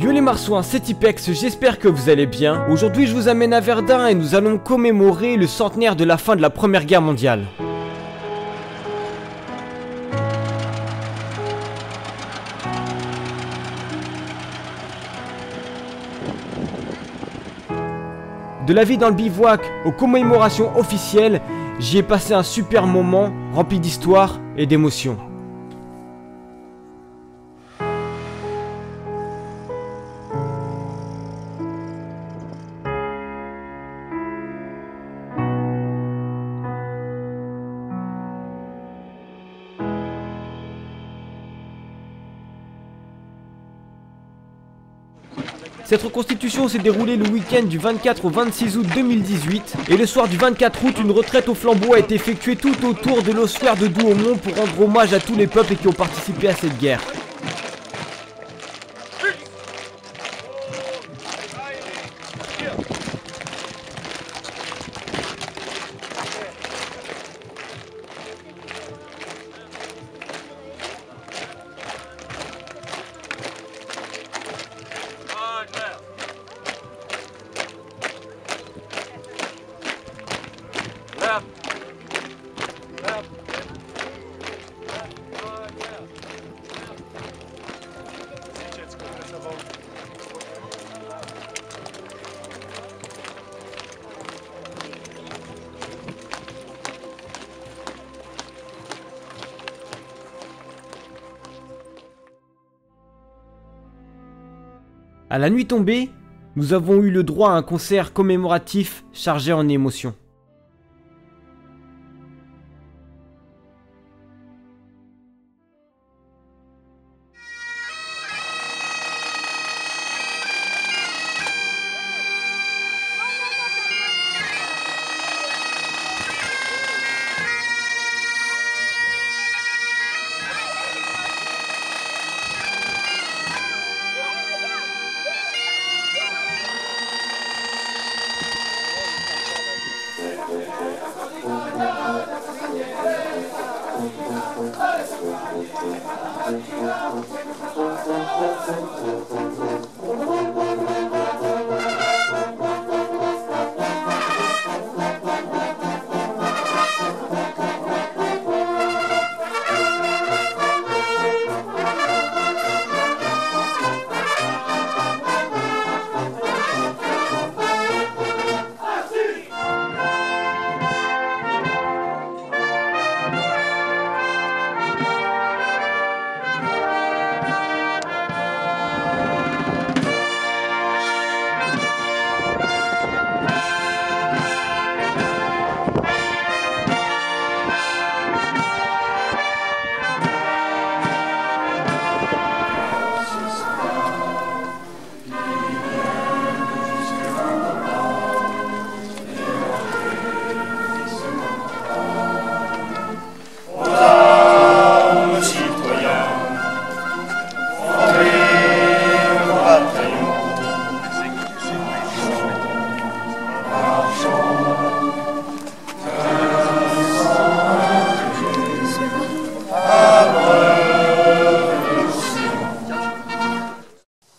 Yo les marsouins, c'est Tipex, j'espère que vous allez bien. Aujourd'hui je vous amène à Verdun et nous allons commémorer le centenaire de la fin de la Première Guerre mondiale. De la vie dans le bivouac aux commémorations officielles, j'y ai passé un super moment rempli d'histoire et d'émotions. Cette reconstitution s'est déroulée le week-end du 24 au 26 août 2018 et le soir du 24 août, une retraite au flambeau a été effectuée tout autour de l'ossuaire de Douaumont pour rendre hommage à tous les peuples qui ont participé à cette guerre. À la nuit tombée, nous avons eu le droit à un concert commémoratif chargé en émotions.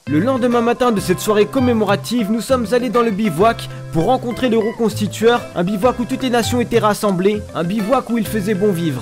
Le lendemain matin de cette soirée commémorative, nous sommes allés dans le bivouac pour rencontrer le reconstitueur, un bivouac où toutes les nations étaient rassemblées, un bivouac où il faisait bon vivre.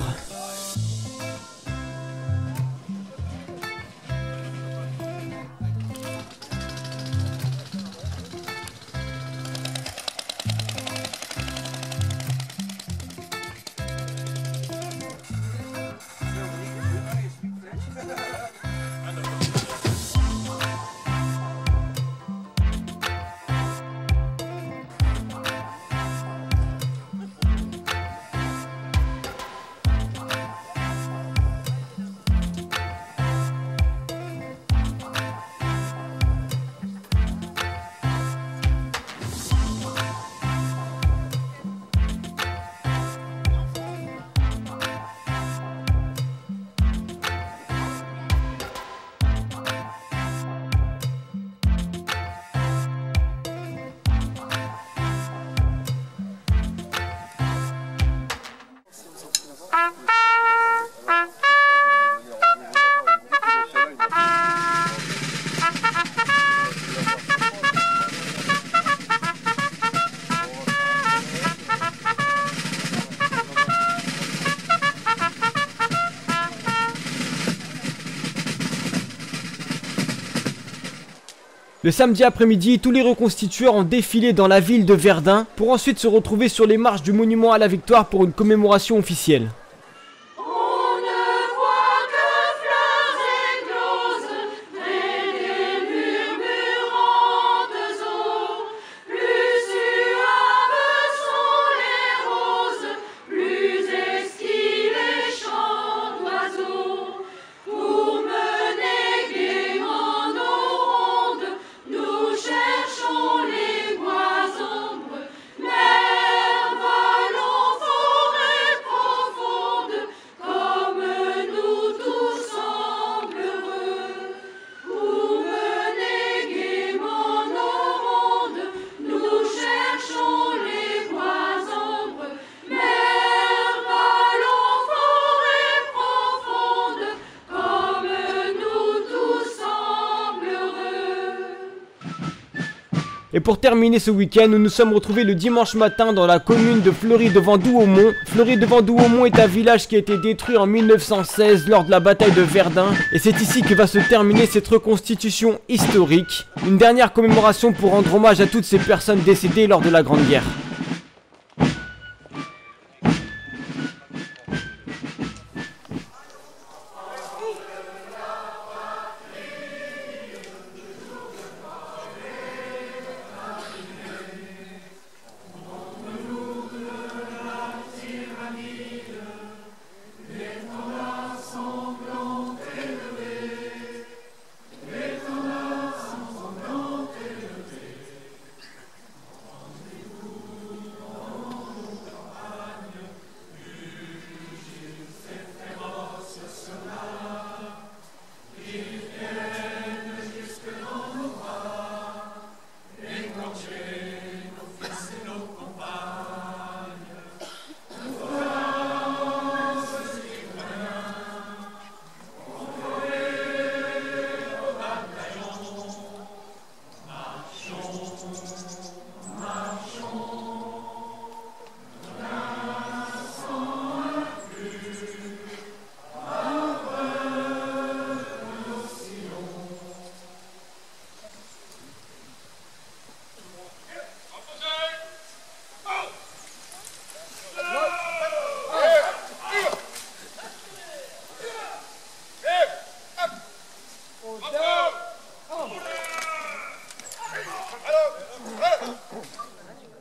Le samedi après-midi, tous les reconstitueurs ont défilé dans la ville de Verdun pour ensuite se retrouver sur les marches du monument à la victoire pour une commémoration officielle. Et pour terminer ce week-end, nous nous sommes retrouvés le dimanche matin dans la commune de Fleury-devant-Douaumont. Fleury-devant-Douaumont est un village qui a été détruit en 1916 lors de la bataille de Verdun. Et c'est ici que va se terminer cette reconstitution historique. Une dernière commémoration pour rendre hommage à toutes ces personnes décédées lors de la Grande Guerre.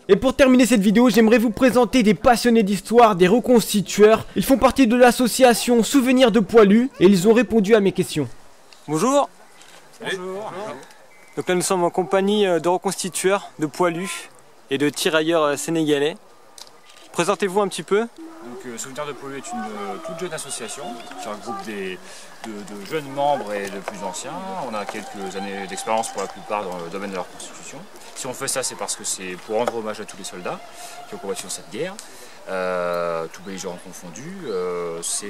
Et pour terminer cette vidéo, j'aimerais vous présenter des passionnés d'histoire, des reconstitueurs. Ils font partie de l'association Souvenirs de Poilus et ils ont répondu à mes questions. Bonjour. Bonjour. Donc là nous sommes en compagnie de reconstitueurs, de poilus et de tirailleurs sénégalais. Présentez-vous un petit peu. Donc Souvenirs de Poilus est une toute jeune association qui regroupe de jeunes membres et de plus anciens. On a quelques années d'expérience pour la plupart dans le domaine de la reconstitution. Si on fait ça, c'est parce que c'est pour rendre hommage à tous les soldats qui ont combattu dans cette guerre, tous belligérants confondus. C'est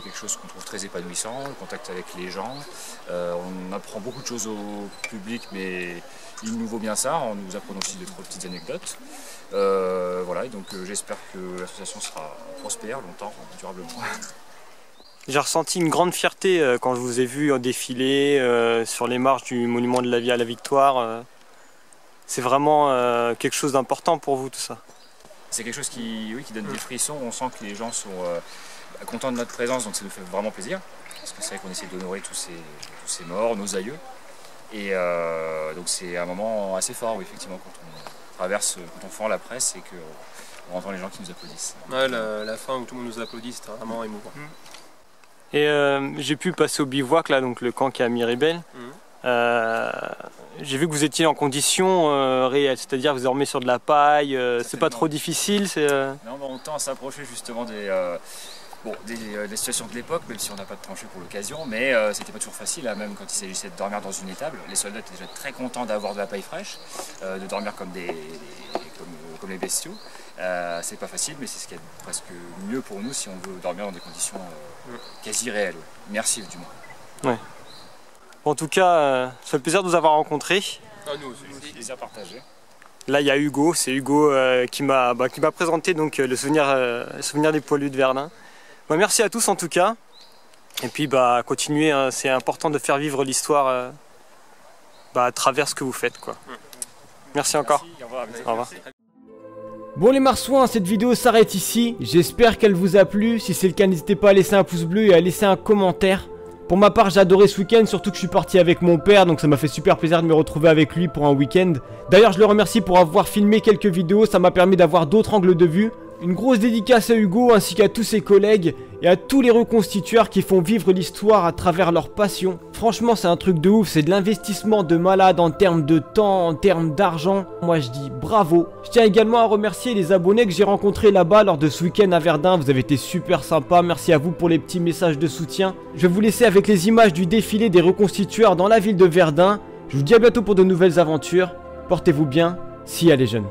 quelque chose qu'on trouve très épanouissant, le contact avec les gens. On apprend beaucoup de choses au public, mais il nous vaut bien ça, en nous apprenant aussi de petites anecdotes. Voilà, et donc j'espère que l'association sera prospère longtemps, durablement. J'ai ressenti une grande fierté quand je vous ai vu défiler sur les marches du monument de la vie à la victoire. C'est vraiment quelque chose d'important pour vous tout ça. C'est quelque chose qui donne des frissons, on sent que les gens sont contents de notre présence, donc ça nous fait vraiment plaisir. Parce que c'est vrai qu'on essaie d'honorer tous ces morts, nos aïeux. Et donc c'est un moment assez fort, oui, effectivement, quand on fend la presse et qu'on entend les gens qui nous applaudissent. Ouais, la fin où tout le monde nous applaudit, c'était vraiment émouvant. Et j'ai pu passer au bivouac, là, donc le camp qui est à Miribel. J'ai vu que vous étiez en conditions réelles, c'est-à-dire vous dormez sur de la paille, c'est pas trop difficile. Non, on tend à s'approcher justement des situations de l'époque, même si on n'a pas de tranchée pour l'occasion, mais c'était pas toujours facile, hein, même quand il s'agissait de dormir dans une étable. Les soldats étaient déjà très contents d'avoir de la paille fraîche, de dormir comme les bestiaux. C'est pas facile, mais c'est ce qui est presque mieux pour nous si on veut dormir dans des conditions quasi réelles. Merci du moins. Ouais. En tout cas, ça fait plaisir de vous avoir rencontrés. Nous aussi. Plaisir partagé. Là, il y a Hugo, c'est Hugo qui m'a présenté donc, le souvenir des poilus de Verdun. Merci à tous en tout cas. Et puis continuez, hein, c'est important de faire vivre l'histoire à travers ce que vous faites, quoi. Merci encore. Merci, au revoir. Au revoir. Bon les marsouins, cette vidéo s'arrête ici. J'espère qu'elle vous a plu. Si c'est le cas, n'hésitez pas à laisser un pouce bleu et à laisser un commentaire. Pour ma part, j'ai adoré ce week-end, surtout que je suis parti avec mon père, donc ça m'a fait super plaisir de me retrouver avec lui pour un week-end. D'ailleurs, je le remercie pour avoir filmé quelques vidéos, ça m'a permis d'avoir d'autres angles de vue. Une grosse dédicace à Hugo ainsi qu'à tous ses collègues et à tous les reconstitueurs qui font vivre l'histoire à travers leur passion. Franchement, c'est un truc de ouf, c'est de l'investissement de malade en termes de temps, en termes d'argent. Moi, je dis bravo. Je tiens également à remercier les abonnés que j'ai rencontrés là-bas lors de ce week-end à Verdun. Vous avez été super sympas, merci à vous pour les petits messages de soutien. Je vais vous laisser avec les images du défilé des reconstitueurs dans la ville de Verdun. Je vous dis à bientôt pour de nouvelles aventures. Portez-vous bien, si elle est jeune.